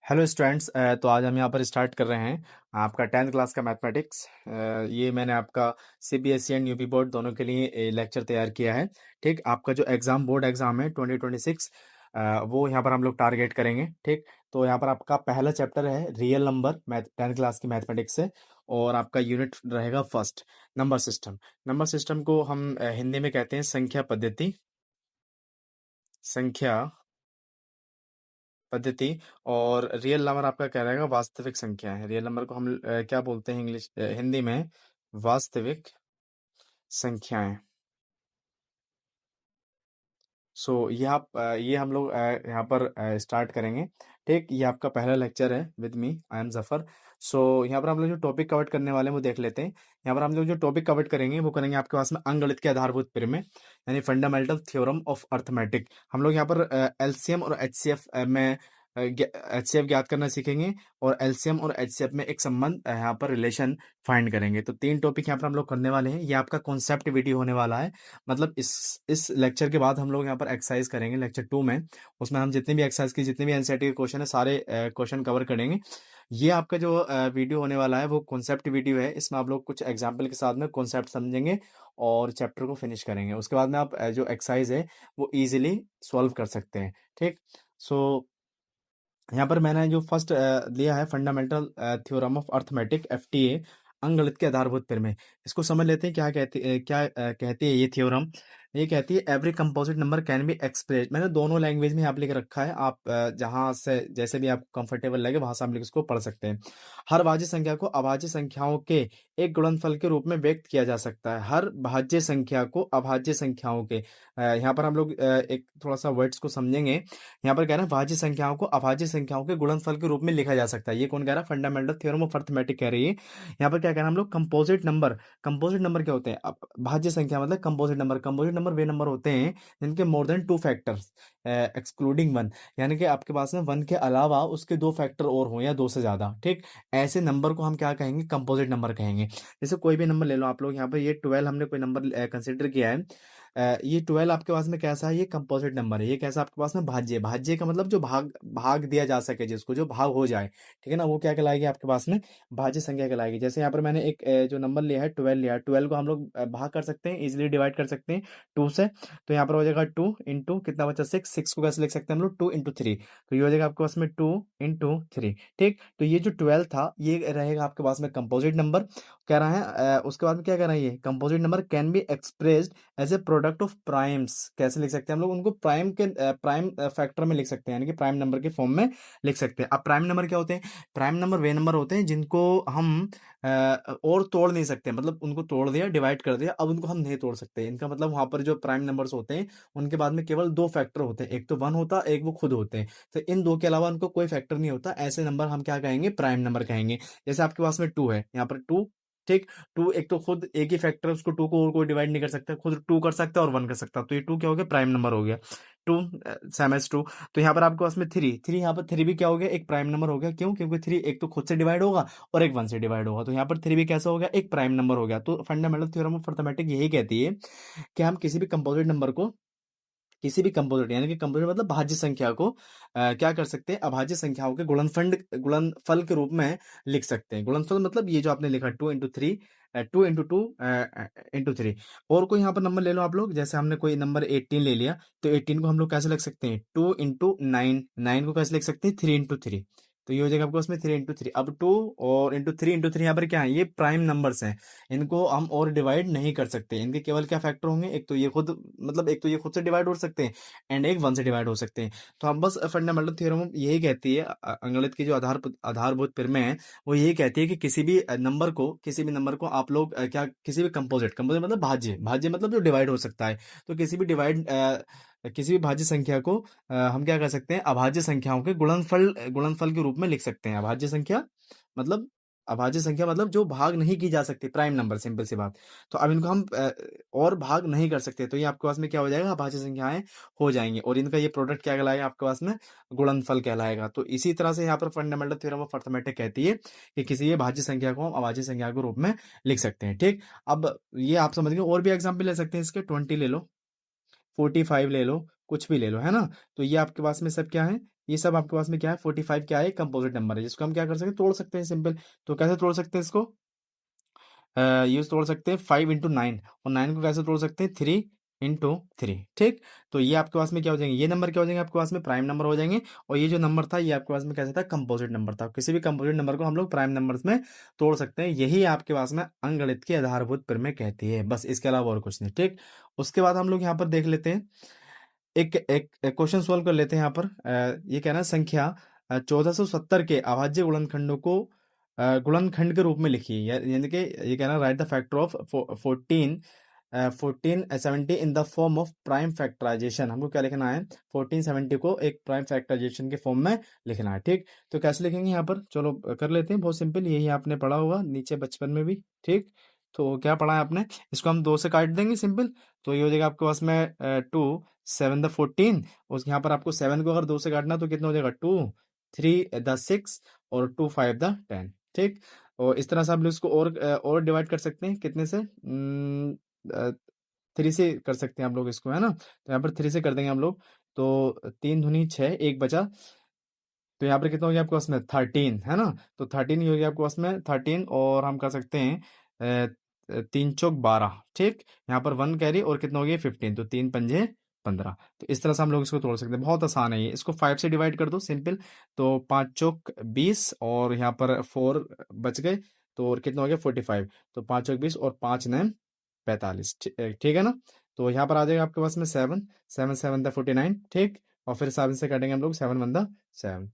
Hello students. तो आज हम यहाँ पर स्टार्ट कर रहे हैं आपका 10th क्लास का मैथमेटिक्स। ये मैंने आपका सीबीएसई एंड यूपी बोर्ड दोनों के लिए लेक्चर तैयार किया है। ठीक, आपका जो एग्ज़ाम बोर्ड एग्ज़ाम है 2026, वो यहाँ पर हम लोग टारगेट करेंगे। ठीक, तो यहाँ पर आपका पहला चैप्टर है real number, math 10th class की मैथमेटिक्स से। और आपका यूनिट रहेगा first, number system. Number system को हम हिंदी में कहते हैं संख्या पद्धति। संख्या पद्धति। और रियल नंबर आपका क्या रहेगा? वास्तविक संख्या है। रियल नंबर को हम क्या बोलते हैं हिंदी में? वास्तविक संख्याएं। ये हम लोग यहाँ पर स्टार्ट करेंगे। ठीक, ये आपका पहला लेक्चर है with me, I am Zafar. यहाँ पर हम लोग जो टॉपिक कवर करने वाले हैं वो देख लेते हैं। यहाँ पर हम लोग जो टॉपिक कवर करेंगे वो करेंगे आपके पास में अंकगणित के आधारभूत प्रमेय, यानी फंडामेंटल थ्योरम ऑफ अर्थमेटिक। हम लोग यहाँ पर एलसीएम और एचसीएफ में एचसीएफ ज्ञात करना सीखेंगे, और एलसीएम और एचसीएफ में एक संबंध यहाँ पर रिलेशन फाइंड करेंगे। तो तीन टॉपिक यहाँ पर हम लोग करने वाले हैं। ये आपका कॉन्सेप्ट वीडियो होने वाला है। मतलब इस लेक्चर के बाद हम लोग यहाँ पर एक्सरसाइज करेंगे लेक्चर 2 में। उसमें हम जितने भी एक्सरसाइज की जितने भी एनसीईआरटी के क्वेश्चन है सारे क्वेश्चन कवर करेंगे। ये आपका जो वीडियो होने वाला है वो कॉन्सेप्ट वीडियो है। इसमें आप लोग कुछ एग्जाम्पल के साथ में कॉन्सेप्ट समझेंगे और चैप्टर को फिनिश करेंगे। उसके बाद में आप जो एक्सरसाइज है वो इजीली सॉल्व कर सकते हैं। ठीक, सो यहाँ पर मैंने जो फर्स्ट लिया है fundamental theorem of arithmetic, FTA, अंकगणित के आधारभूत प्रमेय। इसको समझ लेते हैं कहती है ये थ्योरम। ये कहती है every composite number can be express. मैंने दोनों लैंग्वेज में यहाँ पे लिख रखा है। आप जहाँ से जैसे भी आपको कंफर्टेबल लगे वहां से आप इसको पढ़ सकते हैं। हर भाज्य संख्या को अभाज्य संख्याओं के एक गुणनफल के रूप में व्यक्त किया जा सकता है। हर भाज्य संख्या को अभाज्य संख्याओं के यहाँ पर हम लोग एक थोड़ा सा वर्ड्स को समझेंगे। यहाँ पर कह रहे हैं भाज्य संख्याओं को अभाज्य संख्याओं के गुणनफल के रूप में लिखा जा सकता है। ये कौन कह रहा है? फंडामेंटल थ्योरम ऑफ अर्थमेटिक कह रही है। यहाँ पर क्या कह रहे हैं हम लोग? Composite number. कंपोजिट नंबर क्या होते हैं? अब भाज्य संख्या मतलब कंपोजिट नंबर। कंपोजिट नंबर वे नंबर होते हैं जिनके more than two factors excluding one, यानी कि आपके पास में वन के अलावा उसके दो फैक्टर और हो या दो से ज्यादा। ठीक, ऐसे नंबर को हम क्या कहेंगे? कंपोजिट नंबर कहेंगे। जैसे कोई भी नंबर ले लो आप लोग। यहाँ पर ये 12 हमने कोई नंबर कंसिडर किया है। ये 12 आपके पास में कैसा है? ये कंपोजिट नंबर है। ये कैसा आपके पास में? भाज्य। भाज्य का मतलब जो भाग भाग दिया जा सके, जिसको जो भाग हो जाए, ठीक है ना, वो क्या कहलाएगी आपके पास में? भाज्य संख्या कहलाएगी। जैसे यहाँ पर मैंने एक जो नंबर लिया है 12 लिया है। 12 को हम लोग भाग कर सकते हैं, इजिली डिवाइड कर सकते हैं 2 से। तो यहाँ पर हो जाएगा 2 इंटू कितना बचा? 6। 6 को कैसे लिख सकते हैं हम लोग? 2 इंटू 3। तो ये हो जाएगा आपके पास में 2 इंटू 3। ठीक, तो ये जो 12 था ये रहेगा आपके पास में कंपोजिट नंबर कह रहा है। उसके बाद में क्या कह रहा है? ये composite number can be expressed as a product of primes. कैसे लिख सकते हैं हम लोग? उनको प्राइम फैक्टर में लिख सकते हैं, यानी कि प्राइम नंबर के फॉर्म में लिख सकते हैं। अब प्राइम नंबर क्या होते हैं? प्राइम नंबर वे नंबर होते हैं जिनको हम और तोड़ नहीं सकते। मतलब उनको तोड़ दिया, डिवाइड कर दिया, अब उनको हम नहीं तोड़ सकते। इनका मतलब वहां पर जो प्राइम नंबर्स होते हैं उनके बाद में केवल दो फैक्टर होते हैं, एक तो वन होता है, एक वो खुद होते हैं। तो इन दो के अलावा उनको कोई फैक्टर नहीं होता। ऐसे नंबर हम क्या कहेंगे? प्राइम नंबर कहेंगे। जैसे आपके पास में 2 है, यहाँ पर 2। ठीक, 2 एक तो खुद एक ही फैक्टर है, उसको 2 को और कोई डिवाइड नहीं कर सकता, खुद 2 कर सकता है और 1 कर सकता है। तो ये 2 क्या हो गया? प्राइम नंबर हो गया। 2 सेम एज 2। तो यहाँ पर आपके पास में 3 3, यहाँ पर 3 भी क्या हो गया? एक प्राइम नंबर हो गया। क्यों? क्योंकि 3 एक तो खुद से डिवाइड होगा और एक 1 से डिवाइड होगा। तो यहाँ पर 3 भी कैसा हो गया? एक प्राइम नंबर हो गया। तो फंडामेंटल थ्योरम ऑफ अर्थमेटिक यही कहती है कि हम किसी भी कंपोजिट नंबर को, किसी भी कंपोजिट यानी कि कंपोजिट मतलब भाज्य संख्या को क्या कर सकते हैं? अभाज्य संख्याओं के गुणनफल के रूप में लिख सकते हैं। गुणनफल मतलब ये जो आपने लिखा 2 इंटू 3, 2 इंटू 2 इंटू 3। और कोई यहाँ पर नंबर ले लो आप लोग। जैसे हमने कोई नंबर 18 ले लिया, तो 18 को हम लोग कैसे लिख सकते हैं? 2 इंटू 9। 9 को कैसे लिख सकते हैं? 3 इंटू 3। तो ये हो जाएगा आपको उसमें 3 इंटू 3। अब 2 और इंटू 3 इंटू 3 यहाँ पर क्या है? ये प्राइम नंबर्स हैं। इनको हम और डिवाइड नहीं कर सकते। इनके केवल क्या फैक्टर होंगे? एक तो ये खुद, मतलब एक तो ये खुद से डिवाइड हो सकते हैं एंड एक 1 से डिवाइड हो सकते हैं। तो हम बस फंडामेंटल थ्योरम यही कहती है, अंकगणित की जो आधारभूत प्रमेय है वो यही कहती है कि किसी भी नंबर को आप लोग क्या, किसी भी कंपोजिट, कंपोजिट मतलब भाज्य, भाज्य मतलब जो डिवाइड हो सकता है। तो किसी भी भाज्य संख्या को हम क्या कर सकते हैं? अभाज्य संख्याओं के गुणनफल के रूप में लिख सकते हैं। अभाज्य संख्या मतलब जो भाग नहीं की जा सकती, प्राइम नंबर, सिंपल सी बात। तो अब इनको हम और भाग नहीं कर सकते, तो ये आपके पास में क्या हो जाएगा? अभाज्य संख्याएं हो जाएंगी, और इनका ये प्रोडक्ट क्या कहलाएगा आपके पास में? गुणनफल कहलाएगा। तो इसी तरह से यहाँ पर फंडामेंटल थ्योरम ऑफ अर्थमेटिक कहती है कि किसी भी भाज्य संख्या को हम अभाज्य संख्या के रूप में लिख सकते हैं। ठीक, अब ये आप समझ गए। और भी एग्जाम्पल ले सकते हैं इसके, 20 ले लो। 45 ले लो, कुछ भी ले लो, है ना। तो ये आपके पास में सब क्या है, ये सब आपके पास में क्या है, 45 क्या है, कंपोजिट नंबर है, जिसको हम क्या कर सकते हैं, तोड़ सकते हैं सिंपल। तो कैसे तोड़ सकते हैं इसको, ये तोड़ सकते हैं 5 into 9, और 9 को कैसे तोड़ सकते हैं, 3 into 3, ठीक। तो ये आपके पास में क्या हो जाएंगे, ये नंबर क्या हो जाएंगे आपके पास में, प्राइम नंबर हो जाएंगे। और ये जो नंबर था ये आपके पास में कैसे था, कंपोजिट नंबर था। किसी भी कंपोजिट नंबर को हम लोग प्राइम नंबर्स में तोड़ सकते हैं, यही आपके पास में अंकगणित की आधारभूत प्रमेय कहती है, बस इसके अलावा और कुछ नहीं, ठीक। उसके बाद हम लोग यहाँ पर देख लेते हैं, एक एक क्वेश्चन सॉल्व कर लेते हैं यहाँ पर। ये कहना है संख्या 1470 के अभाज्य गुणनखंडों को गुणनखंड के रूप में लिखिए, यानी कि ये कहना write the factor of 1470 in the form of prime factorisation. हमको क्या लिखना है, 1470 को एक प्राइम फैक्टराइजेशन के फॉर्म में लिखना है, ठीक। तो कैसे लिखेंगे यहाँ पर, चलो कर लेते हैं, बहुत सिंपल, यही आपने पढ़ा होगा नीचे बचपन में भी, ठीक। तो क्या पढ़ा है आपने, इसको हम 2 से काट देंगे सिंपल। तो ये हो जाएगा आपके पास में 2 7 द 14, उस यहाँ पर आपको 7 को अगर 2 से काटना तो कितना हो जाएगा, 2 3 द 6 और 2 5 द 10, ठीक। और इस तरह से आप लोग इसको और डिवाइड कर सकते हैं, कितने से, 3 से कर सकते हैं आप लोग इसको, है ना। तो यहाँ पर 3 से कर देंगे हम लोग, तो 3 दूनी 6, एक बचा, तो यहाँ पर कितना हो गया आपके पास में 13, है ना। तो 13 ही हो गया आपके पास में 13, और हम कर सकते हैं 3 चौक 12, ठीक। यहाँ पर 1 कैरी और कितना हो गया 15, तो 3 पंजे 15। तो इस तरह से हम लोग इसको तोड़ सकते हैं, बहुत आसान है ये। इसको 5 से डिवाइड कर दो सिंपल, तो 5 चौक 20 और यहाँ पर 4 बच गए, तो और कितना हो गया 45। तो 5 चौक 20 और 5 9 45, ठीक है ना। तो यहाँ पर आ जाएगा आपके पास में 7 7 7 द 49, ठीक। और फिर 7 से काटेंगे हम लोग, 7 1 द 7।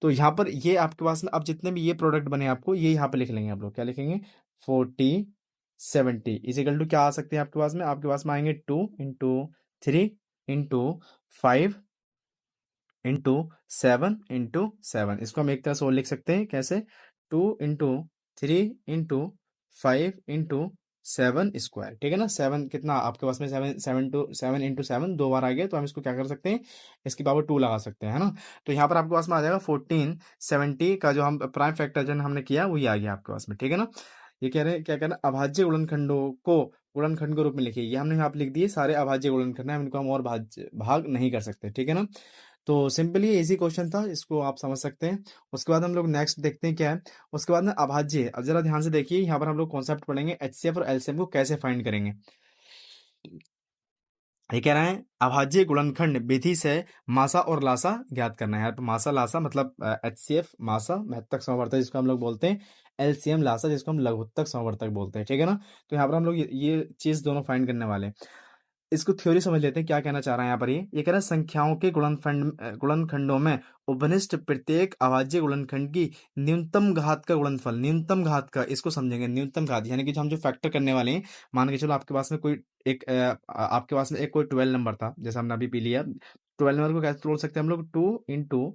तो यहाँ पर ये आपके पास में अब जितने भी ये प्रोडक्ट बने आपको, ये यहाँ पे लिख लेंगे आप लोग, क्या लिखेंगे, 40 70 इजिकल टू क्या आ सकते हैं आपके पास में, आपके पास में आएंगे 2 into 3 into 5 into 7 इसको हम एक तरह से और लिख सकते हैं, कैसे, 2 into 3 into 5 into 7 ठीक है ना। 7 कितना आपके पास में, 7 2 बार आ गया, तो हम इसको क्या कर सकते हैं, इसकी पावर 2 लगा सकते हैं, है ना। तो यहाँ पर आपके पास में आ जाएगा 1470 का जो हम प्राइम फैक्टराइजेशन हमने किया वही आ गया आपके पास में, ठीक है ना। ये कह रहे हैं, क्या कहना, अभाज्य गुणनखंडों को गुणनखंड के रूप में लिखिए, ये हमने यहाँ पे लिख दिए, सारे अभाज्य गुणनखंड है, हम इनको हम और भाग नहीं कर सकते, ठीक है ना। तो सिंपली इजी क्वेश्चन था, इसको आप समझ सकते हैं। उसके बाद हम लोग नेक्स्ट देखते हैं क्या है। उसके बाद में अभाज्य, अब जरा ध्यान से देखिए, यहाँ पर हम लोग कॉन्सेप्ट पढ़ेंगे एचसीएफ और एलसीएम को कैसे फाइंड करेंगे। ये कह रहे हैं अभाज्य गुणनखंड विधि से मासा और लासा ज्ञात करना है। यहाँ पे मासा लासा मतलब एचसीएफ मासा महत्तक समवर्तक जिसको हम लोग बोलते हैं, एलसीएम लासा जिसको हम लघुत्तक समवर्तक बोलते हैं, ठीक है ना। तो यहाँ पर हम लोग ये चीज दोनों फाइंड करने वाले हैं। इसको थ्योरी समझ लेते हैं, क्या कहना चाह रहा है यहाँ पर। ये कह रहा है संख्याओं के गुणनखंडों में उपनिष्ठ प्रत्येक अभाज्य गुणनखंड की न्यूनतम घात का गुणनफल, न्यूनतम घात का, इसको समझेंगे न्यूनतम घात, यानी कि जो हम जो फैक्टर करने वाले हैं, मान के चलो आपके पास में कोई एक आपके पास में एक कोई 12 नंबर था, जैसे हमने अभी पी लिया, 12 नंबर को कैसे तोड़ सकते हैं हम लोग, 2 into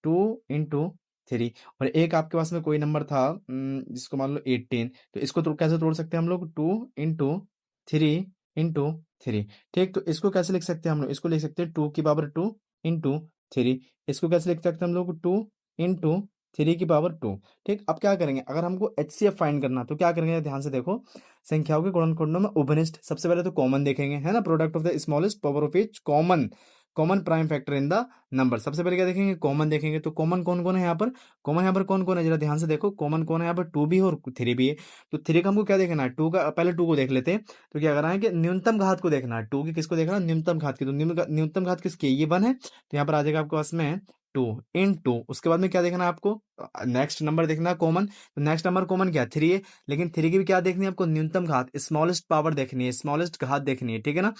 2 into 3, और एक आपके पास में कोई नंबर था जिसको मान लो 18, तो इसको कैसे तोड़ सकते हैं हम लोग, 2 into 3 into 3, ठीक। तो इसको कैसे लिख सकते हैं हम लोग, इसको लिख सकते हैं 2 की पावर 2 into 3, इसको कैसे लिख सकते हैं हम लोग, 2 into 3 की पावर 2, ठीक। अब क्या करेंगे, अगर हमको एचसीएफ फाइंड करना तो क्या करेंगे, ध्यान से देखो, संख्याओं के गुणनखंडों में उपनिष्ठ, सबसे पहले तो कॉमन देखेंगे, है ना, product of the smallest power of each common common prime factor in the number, सबसे पहले क्या देखेंगे, कॉमन देखेंगे। तो कॉमन कौन कौन है यहाँ पर, कॉमन यहाँ पर कौन कौन है, जरा ध्यान से देखो, कॉमन कौन है यहाँ पर, 2 भी है और 3 भी है। तो 3 का हमको क्या देखना है, 2 का, पहले 2 को देख लेते हैं। तो क्या करना है कि न्यूनतम घात को देखना है, 2 की किसको देखना है, न्यूनतम घात की। तो न्यूनतम घात किसकी, ये 1 है, तो यहाँ पर आ जाएगा आपके पास में 2 into, उसके बाद में क्या देखना है आपको, नेक्स्ट नंबर देखना है कॉमन। तो नेक्स्ट नंबर कॉमन क्या है, 3 है, लेकिन 3 की भी क्या देखनी है आपको, न्यूनतम घात, स्मॉलेस्ट पावर देखनी है, स्मॉलेस्ट घात देखनी है, ठीक है ना।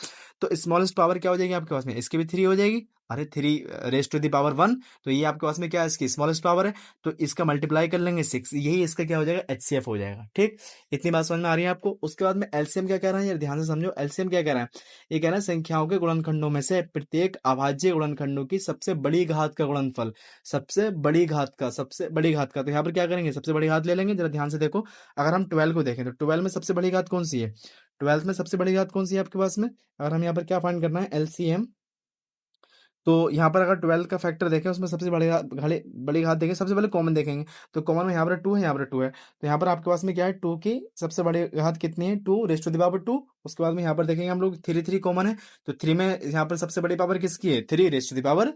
तो स्मॉलेस्ट पावर क्या हो जाएगी आपके पास में, इसकी भी 3 हो जाएगी, अरे 3 raised to the power 1, तो ये आपके पास में क्या है, इसकी स्मॉलेस्ट पावर है, तो इसका मल्टीप्लाई कर लेंगे 6, यही इसका क्या हो जाएगा, एचसीएफ हो जाएगा, ठीक। इतनी बात समझ में आ रही है आपको। उसके बाद में एलसीएम क्या कह रहा है, यार ध्यान से समझो, एलसीएम क्या कह रहा है, ये कह रहा है संख्याओं के गुणनखंडों में से प्रत्येक अभाज्य गुणनखंडों की सबसे बड़ी घात का गुणनफल, सबसे बड़ी घात का। तो यहाँ पर क्या करेंगे, सबसे बड़ी घात ले लेंगे, जरा ध्यान से देखो, अगर हम 12 को देखें तो 12 में सबसे बड़ी घात कौन सी है, 12 में सबसे बड़ी घात कौन सी है आपके पास में, अगर हम यहाँ पर क्या फाइंड करना है, एलसीएम तो यहाँ पर अगर 12 का फैक्टर देखें, उसमें सबसे बड़ी घात देखें, सबसे पहले कॉमन देखेंगे, तो कॉमन में यहाँ पर 2 है, यहाँ पर 2 है, तो यहाँ पर आपके पास में क्या है, 2 की सबसे बड़ी घात कितनी है, 2 रेज़ टू द पावर 2। उसके बाद में यहाँ पर देखेंगे हम लोग 3 कॉमन है, तो 3 में यहाँ पर सबसे बड़ी पावर किसकी है, 3 रेज़ टू द पावर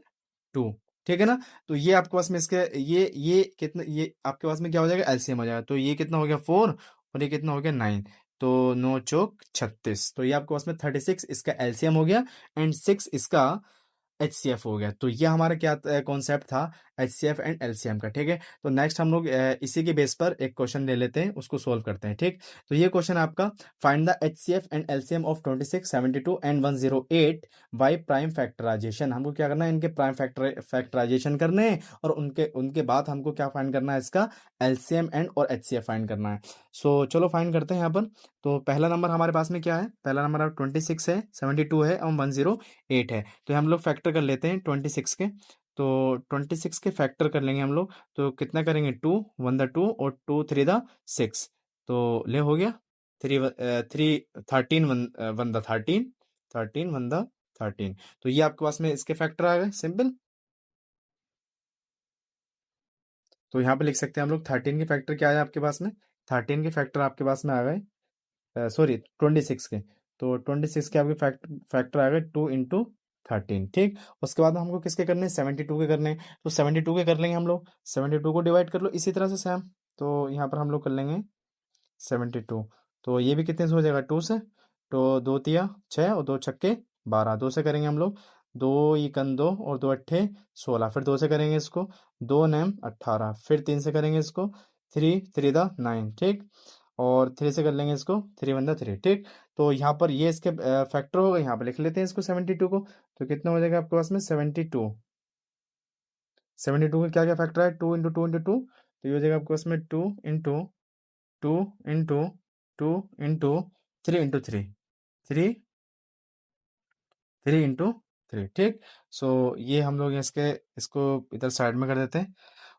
2, ठीक है ना। तो ये आपके पास में इसके ये कितना, ये आपके पास में क्या हो जाएगा, एलसीएम हो जाएगा, तो ये कितना हो गया 4 और ये कितना हो गया 9, तो 9 चौक 36, तो ये आपके पास में 36 इसका एलसीएम हो गया एंड 6 इसका एचसीएफ हो गया। तो ये हमारा क्या कॉन्सेप्ट था, एचसीएफ एंड एलसीएम का, ठीक है। तो नेक्स्ट हम लोग इसी के बेस पर एक क्वेश्चन ले लेते हैं, उसको सोल्व करते हैं, ठीक। तो ये क्वेश्चन आपका, find the HCF and LCM of 26, 72 and 108 by prime factorisation. हमको क्या करना है, इनके प्राइम फैक्टराइजेशन करने हैं और उनके उनके बाद हमको क्या फाइंड करना है, इसका एलसीएम एंड और एचसीएफ फाइंड करना है। सो चलो फाइंड करते हैं यहाँ पर। तो पहला नंबर हमारे पास में क्या है, पहला नंबर 26 है, 72 है और 108 है, तो हम लोग फैक्टर कर लेते हैं 26 के। तो 26 के फैक्टर कर लेंगे हम लोग, तो कितना करेंगे, 2 1 द 2 और 2 3 द 6, तो ले हो गया 13 1 द 13, 13 1 द 13, तो ये आपके पास में इसके फैक्टर आ गए सिंपल। तो यहाँ पे लिख सकते हैं हम लोग 13 के फैक्टर क्या है आपके पास में, 13 के फैक्टर आपके पास में आ गए, सॉरी 26 के, तो 26 के आपके फैक्टर आ गए 2 इंटू 13, ठीक। उसके बाद हमको किसके करने हैं, 72 के करने हैं, तो 72 के कर लेंगे हम लोग, 72 को डिवाइड कर लो इसी तरह से सेम, तो यहाँ पर हम लोग कर लेंगे 72, तो ये भी कितने से हो जाएगा, 2 से, तो 2 तिया 6 और 2 छक्के 12, 2 से करेंगे हम लोग, 2 इकन 2 और 2 अट्ठे 16, फिर 2 से करेंगे इसको, 2 नैम 18, फिर 3 से करेंगे इसको, 3 3 द 9, ठीक, और 3 से कर लेंगे इसको, 3 1 द 3, ठीक। तो यहाँ पर ये इसके फैक्टर हो गए, यहाँ पर लिख लेते हैं इसको 72 को, तो कितना हो जाएगा आपके पास में 72, 72 का क्या क्या फैक्टर है, 2 इंटू 2 इंटू 2, तो ये हो जाएगा आपके पास में 2 इंटू 2 इंटू 3 3 3 इंटू 3, ठीक। सो ये हम लोग इसके इसको इधर साइड में कर देते हैं।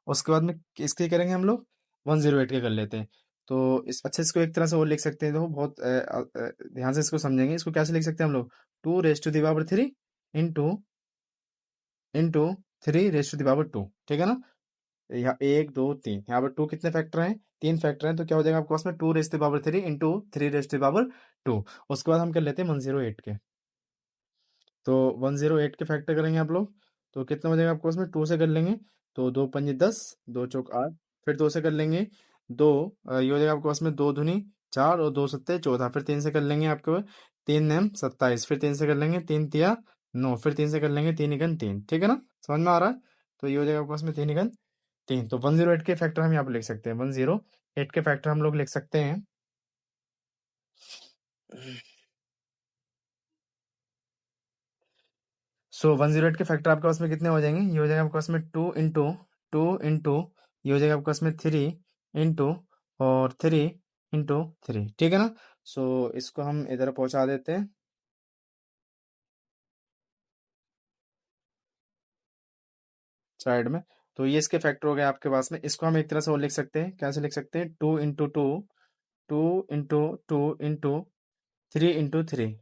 उसके बाद में इसके करेंगे हम लोग 108 के कर लेते हैं। तो इस अच्छा, इसको एक तरह से और लिख सकते हैं, तो बहुत ध्यान से इसको समझेंगे, इसको कैसे लिख सकते हैं हम लोग, 2 raise to the power 3 into into 3 raise to the power 2, ठीक है ना। यहाँ 1 2 3, यहाँ पर 2 कितने फैक्टर हैं, 3 फैक्टर हैं, तो क्या हो जाएगा आपके पास में 2 raise to the power 3 into 3 raise to the power 2। उसके बाद हम कर लेते हैं 108 के, तो 108 के फैक्टर करेंगे आप लोग, तो कितना हो जाएगा आपको, उसमें 2 से कर लेंगे, तो 2 पंजे 10, 2 चौक 8, फिर 2 से कर लेंगे, दो ये हो जाएगा आपके पास में 2 दूनी 4 और 2 सत्ते 14, फिर 3 से कर लेंगे आपके पास 3 नैम 27, फिर 3 से कर लेंगे 3 तिया 9, फिर 3 से कर लेंगे 3 इकन 3, ठीक है ना, समझ में आ रहा है। तो ये हो जाएगा आपके पास में 3 इकन 3, तो 108 के फैक्टर हम यहाँ पे लिख सकते हैं, 108 के फैक्टर हम लोग लिख सकते हैं। सो 108 के फैक्टर आपके पास में कितने हो जाएंगे, ये हो जाएगा आपके पास में 2 इंटू ये हो जाएगा आपके पास में 3 इंटू और 3 इंटू 3, ठीक है ना। सो इसको हम इधर पहुंचा देते हैं साइड में, तो ये इसके फैक्टर हो गए आपके पास में। इसको हम एक तरह से और लिख सकते हैं, कैसे लिख सकते हैं, 2 इंटू 2 इंटू 2 इंटू 3 इंटू 3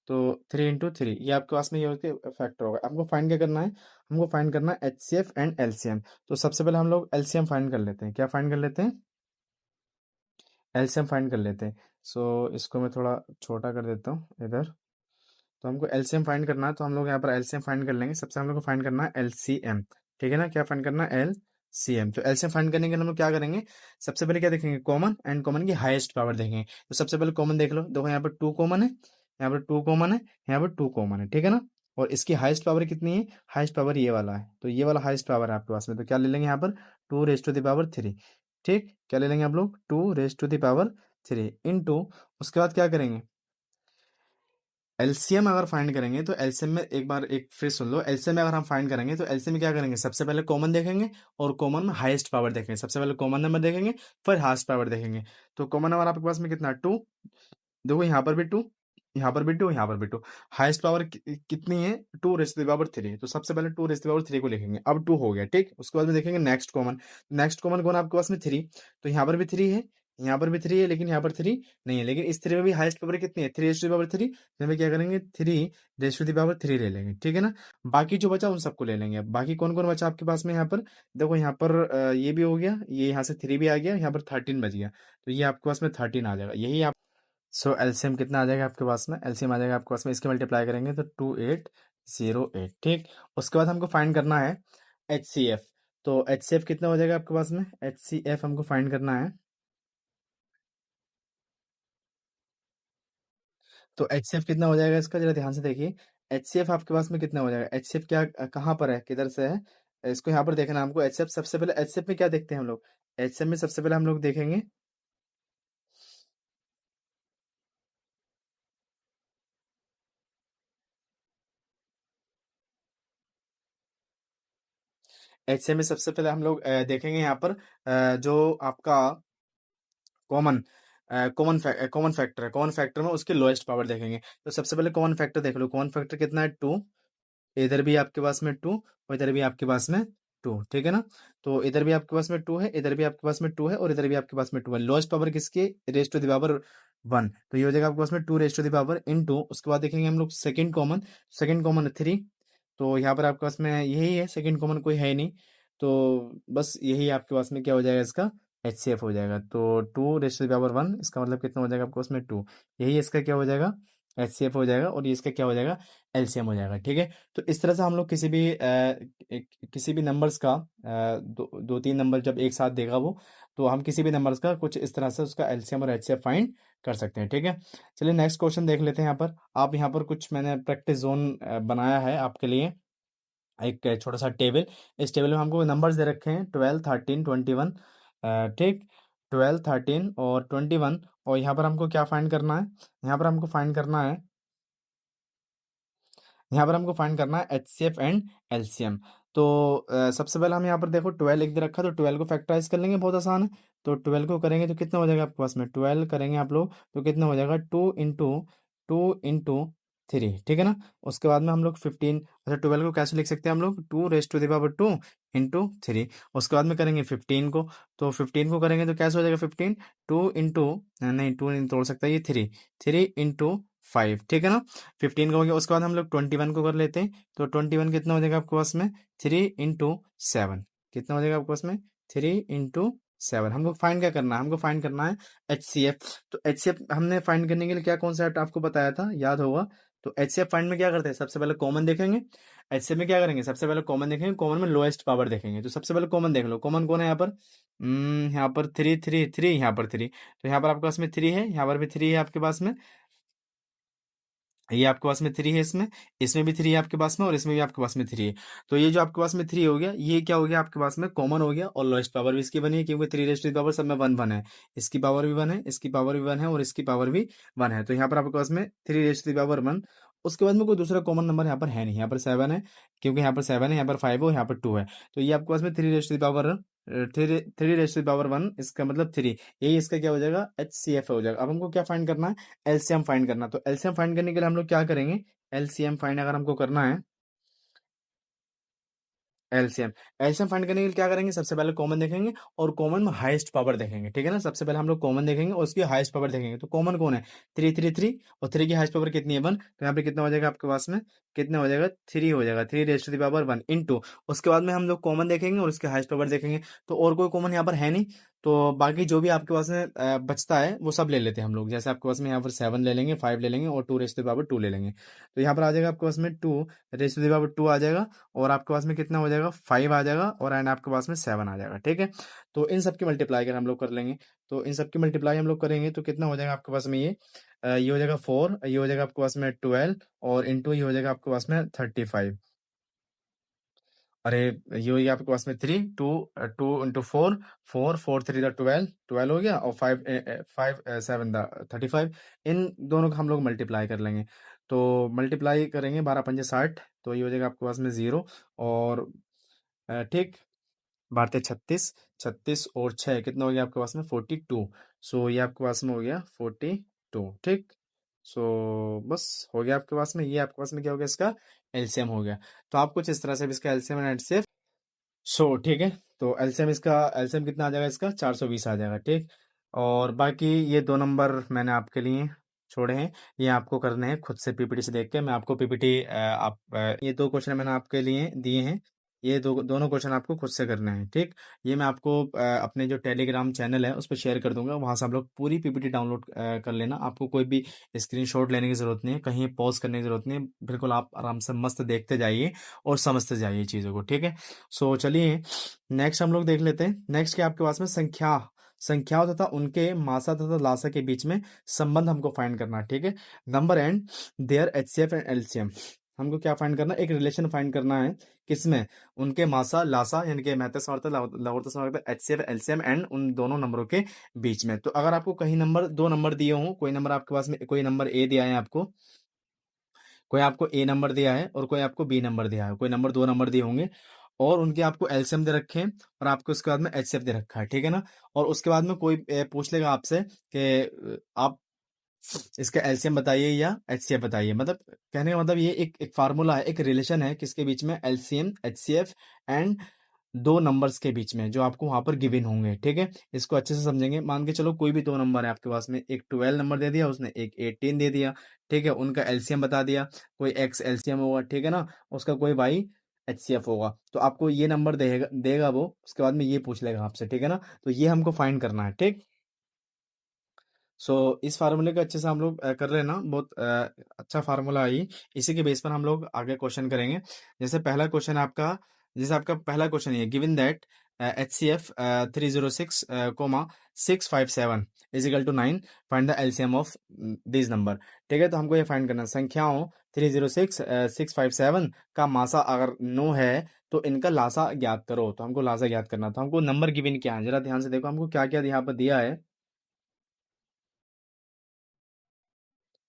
तो 3 इंटू 3, ये आपके पास में ये उसके फैक्टर होगा। हमको फाइंड क्या करना है, हमको फाइंड करना है एचसीएफ एंड एलसीएम। तो सबसे पहले हम लोग एलसीएम फाइंड कर लेते हैं, क्या फाइंड कर लेते हैं, एलसीएम फाइंड कर लेते हैं। सो इसको मैं थोड़ा छोटा कर देता हूँ इधर। तो हमको एलसीएम फाइंड करना है, तो हम लोग यहाँ पर एलसीएम फाइंड कर लेंगे। सबसे हम लोग को फाइंड करना है एलसीएम, ठीक है ना, क्या फाइंड करना है, एलसीएम। तो एलसीएम फाइंड करने के लिए हम लोग क्या करेंगे, सबसे पहले क्या देखेंगे, कॉमन एंड कॉमन की हाईएस्ट पावर देखेंगे। तो सबसे पहले कॉमन देख लो, देखो यहाँ पर 2 कॉमन है, यहाँ पर 2 कॉमन है, यहाँ पर 2 कॉमन है, ठीक है ना। और इसकी हाईएस्ट पावर कितनी है, हाईएस्ट पावर ये वाला है, तो ये वाला हाईएस्ट पावर है आपके पास में, तो क्या ले लेंगे यहाँ पर 2 रेज़ टू द पावर 3, ठीक। क्या ले लेंगे आप लोग 2 raise to the power 3 into, उसके बाद क्या करेंगे, एलसीएम अगर फाइंड करेंगे तो एलसीएम में एक बार एक फिर सुन लो, एलसीएम में अगर हम फाइंड करेंगे तो एलसीएम में क्या करेंगे, सबसे पहले कॉमन देखेंगे और कॉमन में हाईएस्ट पावर देखेंगे। सबसे पहले कॉमन नंबर देखेंगे, फिर हाईएस्ट पावर देखेंगे। तो कॉमन नंबर आपके पास में कितना, 2, देखो यहाँ पर भी 2, यहाँ पर भी 2, यहाँ पर भी 2, हाईएस्ट पावर कितनी है, 2 रेज़ टू द पावर 3, तो सबसे पहले 2 रेज़ टू द पावर 3 को लिखेंगे। अब 2 हो गया, ठीक। उसके बाद में देखेंगे नेक्स्ट कॉमन, नेक्स्ट कॉमन कौन है आपके पास में, 3, तो यहाँ पर भी 3 है, यहाँ पर भी 3 है, लेकिन यहाँ पर 3 नहीं है, लेकिन इस 3 में भी हाईएस्ट पावर कितनी है, 3 रेज़ टू द पावर 3। तो हमें क्या करेंगे, 3 रेज़ टू द पावर 3 ले लेंगे, ठीक है ना। बाकी जो बचा उन सबको ले लेंगे। अब बाकी कौन कौन बचा आपके पास में यहाँ पर, देखो यहाँ पर ये भी हो गया, ये यहाँ से 3 भी आ गया, यहाँ पर 13 बच गया, तो ये आपके पास में 13 आ जाएगा, यही आप। सो एलसीएम कितना आ जाएगा आपके पास में, एलसीएम आ जाएगा आपके पास में, इसके मल्टीप्लाई करेंगे तो 2808, ठीक। उसके बाद हमको फाइंड करना है एचसीएफ। तो एचसीएफ कितना हो जाएगा आपके पास में, एचसीएफ हमको फाइंड करना है। तो एचसीएफ कितना हो जाएगा इसका, जरा ध्यान से देखिए। एचसीएफ आपके पास में कितना हो जाएगा, एचसीएफ क्या कहाँ पर है, किधर से है, इसको यहाँ पर देखना है हमको। एचसीएफ सबसे पहले, एचसीएफ में क्या देखते हैं हम लोग, एचसीएफ में सबसे पहले हम लोग देखेंगे, एचसीएफ में सबसे पहले हम लोग देखेंगे यहाँ पर जो आपका कॉमन कॉमन फैक्टर है, कॉमन फैक्टर में उसके लोएस्ट पावर देखेंगे। तो सबसे पहले कॉमन फैक्टर देख लो, कॉमन फैक्टर कितना है, 2। इधर भी आपके पास में 2 और इधर भी आपके पास में 2, ठीक है ना। तो इधर भी आपके पास में 2 है, इधर भी आपके पास में 2 है, और इधर भी आपके पास में 2 है। लोएस्ट पावर किसकी, रेज टू द पावर 1। तो ये हो जाएगा आपके पास में 2 raise to the power in 2। उसके बाद देखेंगे हम लोग सेकंड कॉमन, सेकंड कॉमन 3। तो यहाँ पर आपके पास में यही है, सेकंड कॉमन कोई है ही नहीं, तो बस यही आपके पास में क्या हो जाएगा इसका, एचसीएफ हो जाएगा। तो 2 रेज टू द पावर 1, इसका मतलब कितना हो जाएगा आपके पास में 2, यही इसका क्या हो जाएगा, एचसीएफ हो जाएगा, और ये इसका क्या हो जाएगा, एलसीएम हो जाएगा, ठीक है। तो इस तरह से हम लोग किसी भी नंबर्स का दो दो तीन नंबर जब एक साथ देगा वो, तो हम किसी भी नंबर्स का कुछ इस तरह से उसका एलसीएम और एचसीएफ फाइंड कर सकते हैं, ठीक है। चलिए नेक्स्ट क्वेश्चन देख लेते हैं। यहाँ पर आप, यहाँ पर कुछ मैंने प्रैक्टिस जोन बनाया है आपके लिए, एक छोटा सा टेबल। इस टेबल में हमको नंबर्स दे रखे हैं 12, 13, 21, ठीक। 12, 13 और 21, और यहाँ पर हमको क्या फाइंड करना है, यहाँ पर हमको फाइंड करना है, यहाँ पर हमको फाइंड करना है एचसीएफ एंड एलसीएम। तो सबसे पहले हम यहाँ पर देखो 12 लिख दे रखा, तो 12 को फैक्टराइज कर लेंगे, बहुत आसान है। तो 12 को करेंगे तो कितना हो जाएगा आपके पास में, 12 करेंगे आप लोग तो कितना हो जाएगा, 2 इंटू 3, ठीक है ना। उसके बाद में हम लोग 15, अच्छा 12 को कैसे लिख सकते हैं हम लोग, 2 raise to the power 2 into 3। उसके बाद में करेंगे 15 को, तो 15 को करेंगे तो कैसे हो जाएगा 15, 2 इंटू, नहीं 2 नहीं तोड़ सकता ये, 3 इंटू 5, ठीक है ना। 15 का हो गया। उसके बाद हम लोग 21 को कर लेते हैं, तो 21 कितना हो जाएगा आपके पास में, 3 इंटू 7, कितना हो जाएगा आपके पास में, 3 इंटू 7। हमको फाइंड क्या करना है, हमको फाइंड करना है एचसीएफ। तो एचसीएफ हमने फाइंड करने के लिए क्या कॉन्सेप्ट आपको बताया था, याद होगा। तो एचसीएफ फाइंड में क्या करते हैं, सबसे पहले कॉमन देखेंगे। एचसीएफ में क्या करेंगे, सबसे पहले कॉमन देखेंगे, कॉमन में लोएस्ट पावर देखेंगे। तो सबसे पहले कॉमन देख लो, कॉमन कौन है यहाँ पर, यहाँ पर 3, 3, 3, यहाँ पर 3, तो यहाँ पर आपके पास में 3 है, यहाँ पर भी 3 है आपके पास में, ये आपके पास में 3 है, इसमें इसमें भी 3 है आपके पास में, और इसमें भी आपके पास में 3 है। तो ये जो आपके पास में 3 हो गया, ये क्या हो गया आपके पास में, कॉमन हो गया, और लोएस्ट पावर भी इसकी बनी है, क्योंकि 3 रेज़ टू द पावर सब में 1 1 है। इसकी पावर भी 1 है, इसकी पावर भी 1 है, और इसकी पावर भी 1 है। तो यहाँ पर आपके पास में 3 रेज़ टू द पावर 1। उसके बाद में कोई दूसरा कॉमन नंबर यहाँ पर है नहीं, यहाँ पर 7 है, क्योंकि यहाँ पर 7 है, यहाँ पर 5 है, और यहाँ पर 2 है। तो ये आपके पास में 3 raise to the power 3 raise to the power 1, इसका मतलब 3, यही इसका क्या हो जाएगा, एच सी एफ हो जाएगा। अब हमको क्या फाइंड करना है, एलसीएम फाइंड करना। तो एलसीएम फाइंड करने के लिए हम लोग क्या करेंगे, एलसीएम फाइंड अगर हमको करना है, एलसीएम एलसीएम फाइंड करने के लिए क्या करेंगे, सबसे पहले कॉमन देखेंगे, और कॉमन में हाईएस्ट पावर देखेंगे, ठीक है ना। सबसे पहले हम लोग कॉमन देखेंगे और उसकी हाईएस्ट पावर देखेंगे। तो कॉमन कौन है, 3, 3, 3, और 3 की हाईएस्ट पावर कितनी है, 1। तो यहाँ पे कितना हो जाएगा आपके पास में, कितना हो जाएगा, 3 हो जाएगा, 3 raise to the power 1 into. उसके बाद में हम लोग कॉमन देखेंगे और उसके हाईएस्ट पावर देखेंगे। तो और कोई कॉमन यहाँ पर है नहीं, तो बाकी जो भी आपके पास में बचता है वो सब ले लेते हैं हम लोग। जैसे आपके पास में यहाँ पर 7 ले लेंगे, 5 ले लेंगे, और 2 रेज़ टू द पावर 2 ले लेंगे। तो यहाँ पर आ जाएगा आपके पास में 2 रेज़ टू द पावर 2 आ जाएगा, और आपके पास में कितना हो जाएगा, 5 आ जाएगा, और एंड आपके पास में 7 आ जाएगा, ठीक है। तो इन सब की मल्टीप्लाई अगर हम लोग कर लेंगे, तो इन सब की मल्टीप्लाई हम लोग करेंगे तो कितना हो जाएगा आपके पास में, ये हो जाएगा 4, ये हो जाएगा आपके पास में 12, और इंटू ये हो जाएगा आपके पास में 35। अरे ये हो गया आपके पास में 3, 2 इंटू 4, 4, 4, 3 12 हो गया, और 5, 7 35। इन दोनों का हम लोग मल्टीप्लाई कर लेंगे। तो मल्टीप्लाई करेंगे, 12 5 60, तो ये हो जाएगा आपके पास में 0, और ठीक, 12 36, 36 और 6 कितना हो गया आपके पास में, 42। सो ये आपके पास में हो गया 42, ठीक। सो बस हो गया आपके पास में, ये आपके पास में क्या हो गया, इसका एलसीएम हो गया। तो आप कुछ इस तरह से भी इसका एलसीएम एंड एचसीएफ, सो ठीक है। तो एलसीएम, इसका एलसीएम कितना आ जाएगा, इसका 420 आ जाएगा, ठीक। और बाकी ये 2 नंबर मैंने आपके लिए छोड़े हैं, ये आपको करने हैं खुद से पीपीटी से देख के। मैं आपको पीपीटी ये 2 क्वेश्चन मैंने आपके लिए दिए हैं, ये दोनों क्वेश्चन आपको खुद से करने हैं, ठीक? ये मैं आपको अपने जो टेलीग्राम चैनल है उस पे शेयर कर दूँगा, वहाँ से आप लोग पूरी पीपीटी डाउनलोड कर लेना। आपको कोई भी स्क्रीनशॉट लेने की ज़रूरत नहीं है, कहीं पॉज़ करने की ज़रूरत नहीं है, बिल्कुल आप आराम से मस्त देखते जाइए और समझते जाइए चीज़ों को, ठीक है? सो चलिए नेक्स्ट हम लोग देख लेते हैं। नेक्स्ट क्या आपके पास में संख्याओं तथा उनके मासा तथा लासा के बीच में संबंध हमको फाइंड करना है, ठीक है? Number and their HCF and LCM, हमको क्या फाइंड करना है? एक रिलेशन फाइंड करना है, किसमें? उनके मासा लासा यानी कि महत्तम सामर्थ्य लघुत्तम सामर्थ्य एचसीएफ एलसीएम एंड उन दोनों नंबरों के बीच में। तो अगर आपको कहीं नंबर 2 नंबर दिए हों, कोई नंबर आपके पास में, कोई नंबर ए दिया है आपको, कोई आपको ए नंबर दिया है और कोई आपको बी नंबर दिया है, कोई नंबर 2 नंबर दिए होंगे और उनके आपको एलसीएम दे रखे हैं और आपको उसके बाद में एचसीएफ दे रखा है, ठीक है ना? और उसके बाद में कोई पूछ लेगा आपसे कि आप इसका एलसीएम बताइए या एचसीएफ बताइए। मतलब कहने का मतलब ये एक फार्मूला है, एक रिलेशन है किसके बीच में? एलसीएम, एचसीएफ एंड 2 नंबर्स के बीच में जो आपको वहां पर गिवन होंगे, ठीक है? इसको अच्छे से समझेंगे। मान के चलो कोई भी 2 नंबर है आपके पास में, एक 12 नंबर दे दिया उसने, एक 18 दे दिया, ठीक है? उनका एलसीएम बता दिया, कोई एक्स एलसीएम होगा, ठीक है ना? उसका कोई वाई एचसीएफ होगा। तो आपको ये नंबर देगा देगा वो, उसके बाद में ये पूछ लेगा आपसे, ठीक है ना? तो ये हमको फाइंड करना है, ठीक? सो इस फार्मूले को अच्छे से हम लोग कर लेना, बहुत अच्छा फार्मूला है ये। इसी के बेस पर हम लोग आगे क्वेश्चन करेंगे। जैसे पहला क्वेश्चन आपका, जैसे आपका पहला क्वेश्चन ये given that H C F 306 comma 657 is equal to 9, find the LCM of this number, ठीक है? तो हमको ये फाइंड करना है, संख्याओं 306 657 का मासा अगर 9 है तो इनका लासा ज्ञात करो। तो हमको लासा ज्ञात करना था, हमको नंबर गिवन क्या है जरा ध्यान से देखो, हमको क्या क्या यहाँ पर दिया है।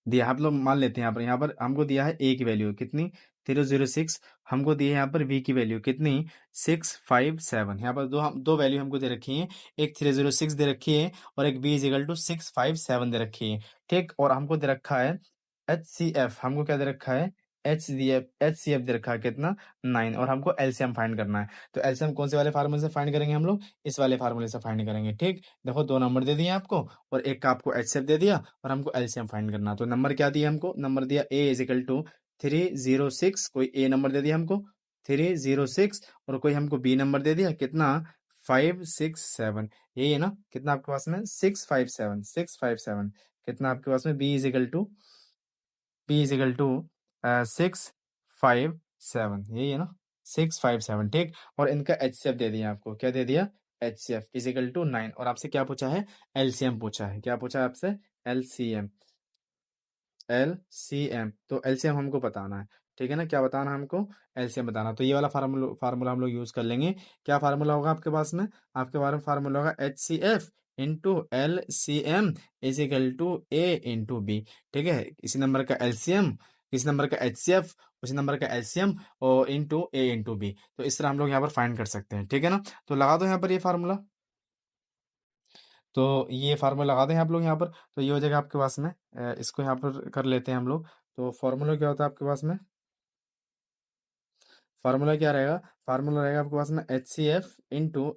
दिया आप लोग मान लेते हैं, यहाँ पर हमको दिया है ए की वैल्यू कितनी? 006। हमको दी है यहाँ पर बी की वैल्यू कितनी? 657। यहाँ पर दो वैल्यू हमको दे रखी है, एक 306 दे रखी है और एक बी इज इक्वल टू 657 दे रखी है, ठीक? और हमको दे रखा है एच सी एफ, हमको क्या दे रखा है? एच सी एफ दे रखा है कितना? 9। और हमको एलसीएम फाइंड करना है। तो एलसीएम कौन से वाले फार्मूले से फाइंड करेंगे हम लोग? इस वाले फार्मूले से फाइंड करेंगे, ठीक? देखो 2 नंबर दे दिए आपको और एक का आपको एचसीएफ दे दिया और हमको एलसीएम फाइंड करना। तो नंबर क्या दिया हमको? नंबर दिया ए इज इक्वल टू 306, कोई ए नंबर दे दिया हमको 306 और कोई हमको बी नंबर दे दिया कितना? 567। यही है ना? कितना आपके पास में? 657 कितना आपके पास में? बी इज इक्वल टू 657, यही है ना? 657, ठीक? और इनका एचसीएफ दे दिया आपको, क्या दे दिया? HCF is equal to 9। और आपसे क्या पूछा है? एलसीएम पूछा है। क्या पूछा है आपसे? एलसीएम। एलसीएम, तो एलसीएम हमको बताना है, ठीक है ना? क्या बताना है हमको? एलसीएम बताना। तो ये वाला फार्मूला हम लोग यूज कर लेंगे। क्या फार्मूला होगा आपके पास में? आपके बारे में फार्मूला होगा H C F into L C M is equal to A into B, ठीक है? इसी नंबर का एलसीएम, इस नंबर का एच सी एफ, उसी नंबर का एलसीएम और इंटू ए इंटू बी। तो इस तरह हम लोग यहाँ पर फाइंड कर सकते हैं, ठीक है ना? तो लगा दो यहाँ पर ये फार्मूला। तो ये फार्मूला लगा दें आप लोग यहाँ पर, तो ये हो जाएगा आपके पास में। इसको यहाँ पर कर लेते हैं हम लोग। तो फार्मूला क्या होता है आपके पास में? फार्मूला क्या रहेगा? फार्मूला रहेगा आपके पास में H C F into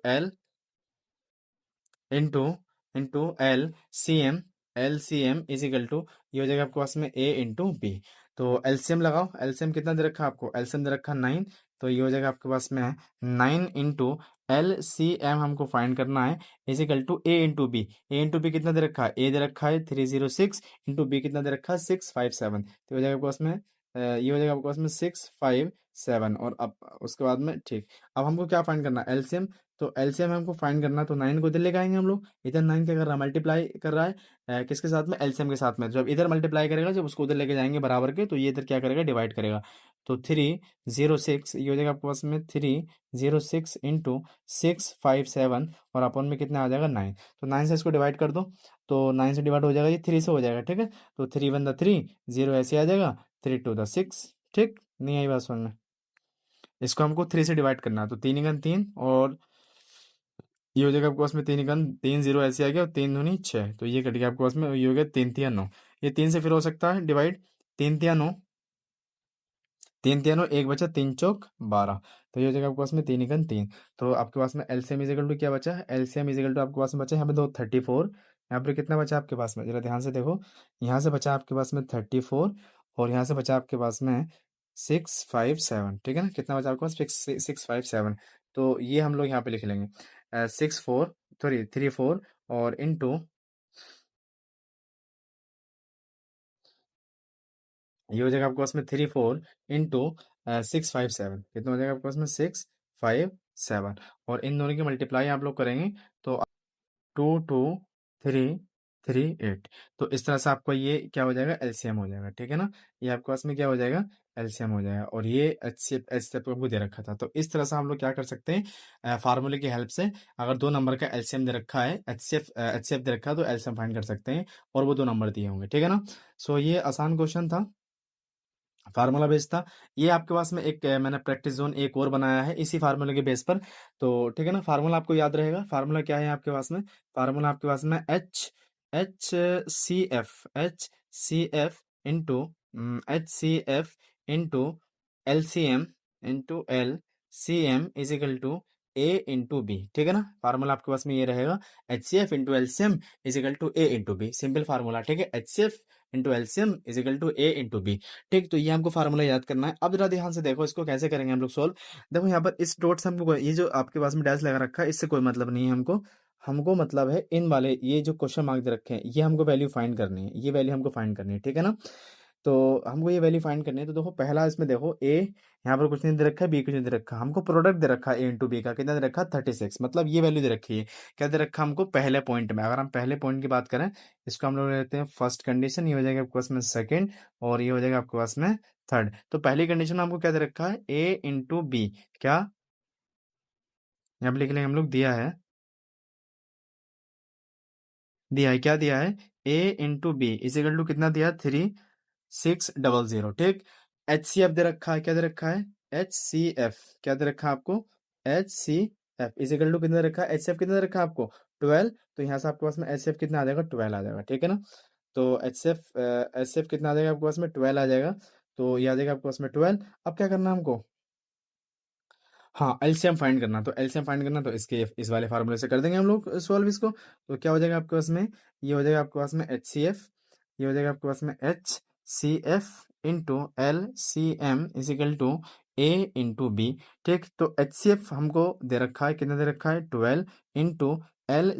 into L C M, L C M is equal to, ये हो जाएगा आपके पास में ए इंटू बी। तो एलसीएम लगाओ, एलसीएम कितना दे रखा है आपको? एलसीएम दे रखा 9, तो ये हो जाएगा आपके पास में 9 इंटू एल सी एम हमको फाइंड करना है is equal to A into B. A into B कितना दे रखा है? ए दे रखा है 306 इंटू बी कितना दे रखा है? 657। तो हो जाएगा आपके पास में ये हो जाएगा आपके पास में 657। और अब उसके बाद में, ठीक, अब हमको क्या फाइंड करना है? एलसीएम। तो एलसीएम हमको फाइंड करना, तो 9 को इधर लेके आएंगे हम लोग। इधर 9 क्या कर रहा है? मल्टीप्लाई कर रहा है किसके साथ में? एलसीएम के साथ में। जब इधर मल्टीप्लाई करेगा, जब उसको उधर लेके जाएंगे बराबर के, तो ये इधर क्या करेगा? डिवाइड करेगा। तो 306, ये हो जाएगा आपके पास में 306 इंटू 657 और अपन में कितना आ जाएगा? 9। तो 9 से इसको डिवाइड कर दो, तो 9 से डिवाइड हो जाएगा, ये 3 से हो जाएगा, ठीक है? तो 3 1 3, 0 ऐसे आ जाएगा, 3 2 6, ठीक? नहीं आई बात समझ में? इसको हमको 3 से डिवाइड करना है, तो 3 1 3 और ये हो जाएगा आपके पास में 3 0 ऐसे आ गया और 3 दूनी 6, तो ये कट गया आपके पास में, ये हो गया 3 3 9। ये 3 से फिर हो सकता है डिवाइड, 3 3 9, 3 3 9, एक बचा 3 4 12, तो ये हो जाएगा आपके पास में 3 1 3। तो आपके पास में एलसीएम इज इक्वल टू क्या बचा है? एलसीएम इज इक्वल टू आपके पास में बचा है यहाँ पे दो 34 यहाँ पर कितना बचा आपके पास में, जरा ध्यान से देखो। यहाँ से बचा आपके पास में 34, और यहाँ से बचा आपके पास में 657, ठीक है ना। कितना बचा आपके पास, 657। तो ये हम लोग यहाँ पे लिख लेंगे 34 और इंटू, ये हो जाएगा आपके पास में 34 इंटू 657, कितना हो जाएगा आपके पास में 657, और इन दोनों की मल्टीप्लाई आप लोग करेंगे तो 2238। तो इस तरह से आपको ये क्या हो जाएगा, एलसीएम हो जाएगा, ठीक है ना। ये आपके पास में क्या हो जाएगा, एलसीएम हो जाएगा, और ये एचसीएफ आपको दे रखा था। तो इस तरह से हम लोग क्या कर सकते हैं, फार्मूले की हेल्प से, अगर दो नंबर का एलसीएम दे रखा है, एचसीएफ दे रखा है, तो एलसीएम फाइंड कर सकते हैं, और वो दो नंबर दिए होंगे, ठीक है ना। सो ये आसान क्वेश्चन था, फार्मूला बेस था। ये आपके पास में एक मैंने प्रैक्टिस जोन एक और बनाया है इसी फार्मूले के बेस पर। तो ठीक है ना, फार्मूला आपको याद रहेगा। फार्मूला क्या है आपके पास में, फार्मूला आपके पास में H C F into L C M is equal to A into B, ठीक है ना। फार्मूला आपके पास में ये रहेगा, H C F into LCM is equal to A into B, simple formula, ठीक है। H C F into LCM is equal to A into B, ठीक। तो ये हमको फार्मूला याद करना है। अब जरा ध्यान से देखो, इसको कैसे करेंगे हम लोग सॉल्व। देखो यहाँ पर इस डॉट से हमको, ये जो आपके पास में डैश लगा रखा है, इससे कोई मतलब नहीं है हमको। हमको मतलब है इन वाले, ये जो क्वेश्चन मार्क दे रखे हैं, ये हमको वैल्यू फाइंड करनी है, ये वैल्यू हमको फाइंड करनी है, ठीक है ना। तो हमको ये वैल्यू फाइंड करनी है। तो देखो पहला इसमें देखो, ए यहाँ पर कुछ नहीं दे रखा है, बी कुछ नहीं दे रखा, हमको प्रोडक्ट दे रखा है ए इंटू बी का, कितना दे रखा है 36, मतलब ये वैल्यू दे रखी है। क्या दे रखा है हमको पहले पॉइंट में, अगर हम पहले पॉइंट की बात करें, इसको हम लोग लेते हैं फर्स्ट कंडीशन, ये हो जाएगा आपके पास में सेकंड, और ये हो जाएगा आपके पास में थर्ड। तो पहली कंडीशन में हमको क्या दे रखा है, ए इंटू बी, क्या यहाँ पे लिख लेंगे हम लोग, दिया है क्या दिया है, A into B is equal to कितना दिया है, 3600, ठीक। एच सी एफ दे रखा है, क्या दे रखा है, एच सी एफ, क्या दे रखा है आपको, H C F is equal to कितना दे रखा है, एच सी एफ कितना दे रखा है आपको 12। तो यहाँ से आपके पास में एच सी एफ कितना आ जाएगा, 12 आ जाएगा, ठीक है ना। तो एच सी एफ कितना आ जाएगा आपके पास में, 12 आ जाएगा। तो ये आ जाएगा आपके पास में 12। अब क्या करना है हमको, हाँ एलसीएम फाइंड करना, तो एलसीएम फाइंड करना, तो इसके इस वाले फार्मूले से कर देंगे हम लोग सॉल्व इसको। तो क्या हो जाएगा आपके पास में, ये हो जाएगा आपके पास में एच सी एफ, ये हो जाएगा आपके पास में H C F into L C M is equal to A into B, ठीक। तो एच सी एफ हमको दे रखा है, कितना दे रखा है 12 इंटू एल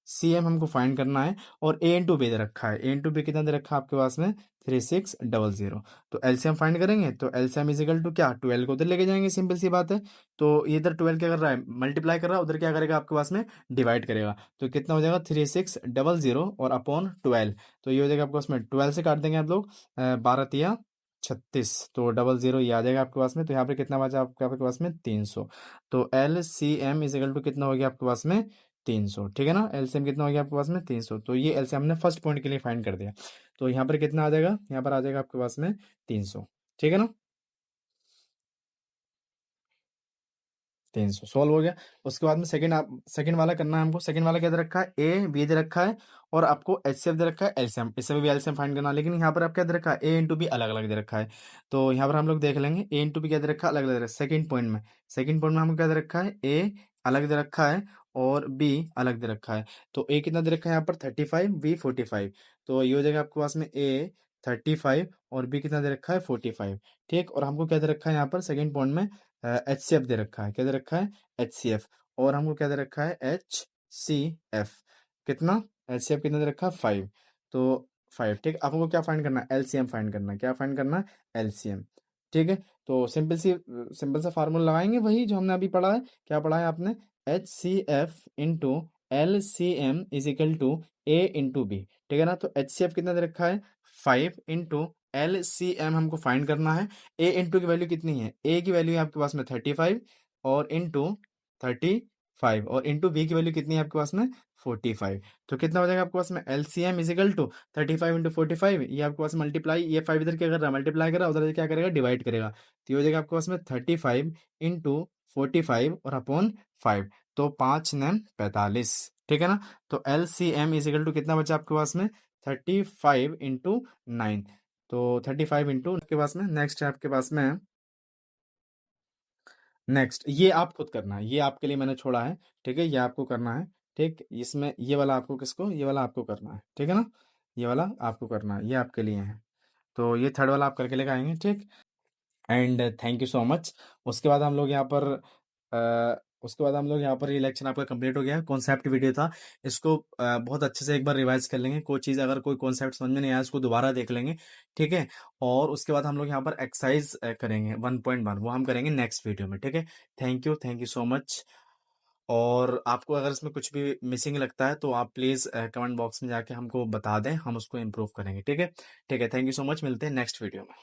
सी एम हमको फाइंड करना है, और ए इंटू बी दे रखा है, ए इंटू बी कितना दे रखा है आपके पास में 3600। तो एलसीएम फाइंड करेंगे, तो एलसीएम इजिकल टू क्या, 12 को उधर लेके जाएंगे, सिंपल सी बात है। तो इधर 12 क्या कर रहा है, मल्टीप्लाई कर रहा है, उधर क्या करेगा आपके पास में, डिवाइड करेगा। तो कितना हो जाएगा 3600 और अपॉन 12। तो ये हो जाएगा आपके पास में 12 से काट देंगे आप लोग, 12 तिया 36, तो 00 ये आ जाएगा आपके पास में। तो यहाँ पे कितना बचा आपके आपके पास में 300। तो L C M is equal to कितना हो गया आपके पास में 300, ठीक है ना। एलसीएम कितना हो गया आपके पास में 300। तो ये एलसीएम हमने फर्स्ट पॉइंट के लिए फाइंड कर दिया। तो यहाँ पर कितना आ जाएगा, यहाँ पर आ जाएगा आपके पास में 300, ठीक है ना। 300 सॉल्व हो गया। उसके बाद में सेकंड वाला करना है हमको। सेकंड वाला क्या दे रखा है, ए बी दे रखा है, और आपको एचसीएफ दे रखा है, एलसीएम, इससे भी एलसीएम फाइंड करना है। लेकिन यहाँ पर आप क्या दे रखा है, ए इंटू बी अलग अलग दे रखा है। तो यहाँ पर हम लोग देख लेंगे, ए इंटू बी क्या दे रखा है, अलग अलग दे रखा है। सेकंड पॉइंट में हमको क्या दे रखा है, ए अलग दे रखा है, और बी अलग दे रखा है। तो ए कितना दे रखा है यहाँ पर 35, बी 45। तो ये हो जाएगा आपके पास में ए 35 और बी कितना दे रखा है 45, ठीक। और हमको क्या दे रखा है यहाँ पर सेकंड पॉइंट में, एच सी एफ दे रखा है, क्या दे रखा है एच सी एफ, और हमको क्या दे रखा है एच सी एफ, कितना, एच सी एफ कितना दे रखा है 5। तो 5, ठीक। अब हमको क्या फाइंड करना है, एलसीएम फाइंड करना है, क्या फाइंड करना है एलसीएम, ठीक है। तो सिंपल सा फार्मूला लगाएंगे, वही जो हमने अभी पढ़ा है। क्या पढ़ा है आपने, H C F into L C M is equal to A into B, ठीक है ना। तो एच सी एफ कितना दे रखा है 5 इंटू एल सी एम हमको फाइंड करना है। ए इंटू की वैल्यू कितनी है, ए की वैल्यू है आपके पास में 35, और इंटू 35, और इंटू बी की वैल्यू कितनी है आपके पास में 45। तो कितना हो जाएगा आपके पास में LCM is equal to 35 into 45, ये आपके पास मल्टीप्लाई, ये 5 इधर क्या कर रहा है मल्टीप्लाई कर रहा है, उधर क्या करेगा डिवाइड करेगा। तो ये हो जाएगा आपके पास में 35 इंटू 45 और अपॉन 5, तो 5 9 45, ठीक है ना। तो L C M is equal to कितना बचा आपके पास में 35 इंटू 9। तो 35 इंटू आपके पास में, नेक्स्ट है आपके पास में, नेक्स्ट ये आप खुद करना है, ये आपके लिए मैंने छोड़ा है, ठीक है, ये आपको करना है, ठीक, इसमें ये वाला आपको किसको, ये वाला आपको करना है, ठीक है ना, ये वाला आपको करना है, ये आपके लिए है। तो ये थर्ड वाला आप करके लेके आएंगे, ठीक। And thank you so much. उसके बाद हम लोग यहाँ पर उसके बाद हम लोग यहाँ पर ये लेक्चर आपका कंप्लीट हो गया, कॉन्सेप्ट वीडियो था। इसको बहुत अच्छे से एक बार रिवाइज कर लेंगे, कोई चीज़ अगर कोई कॉन्सेप्ट समझ में नहीं आया उसको दोबारा देख लेंगे, ठीक है। और उसके बाद हम लोग यहाँ पर एक्सरसाइज करेंगे 1.1, वो हम करेंगे नेक्स्ट वीडियो में, ठीक है। Thank you so much. और आपको अगर इसमें कुछ भी मिसिंग लगता है तो आप प्लीज़ कमेंट बॉक्स में जाके हमको बता दें, हम उसको इम्प्रूव करेंगे, ठीक है। ठीक है, थैंक यू सो मच, मिलते हैं नेक्स्ट वीडियो में।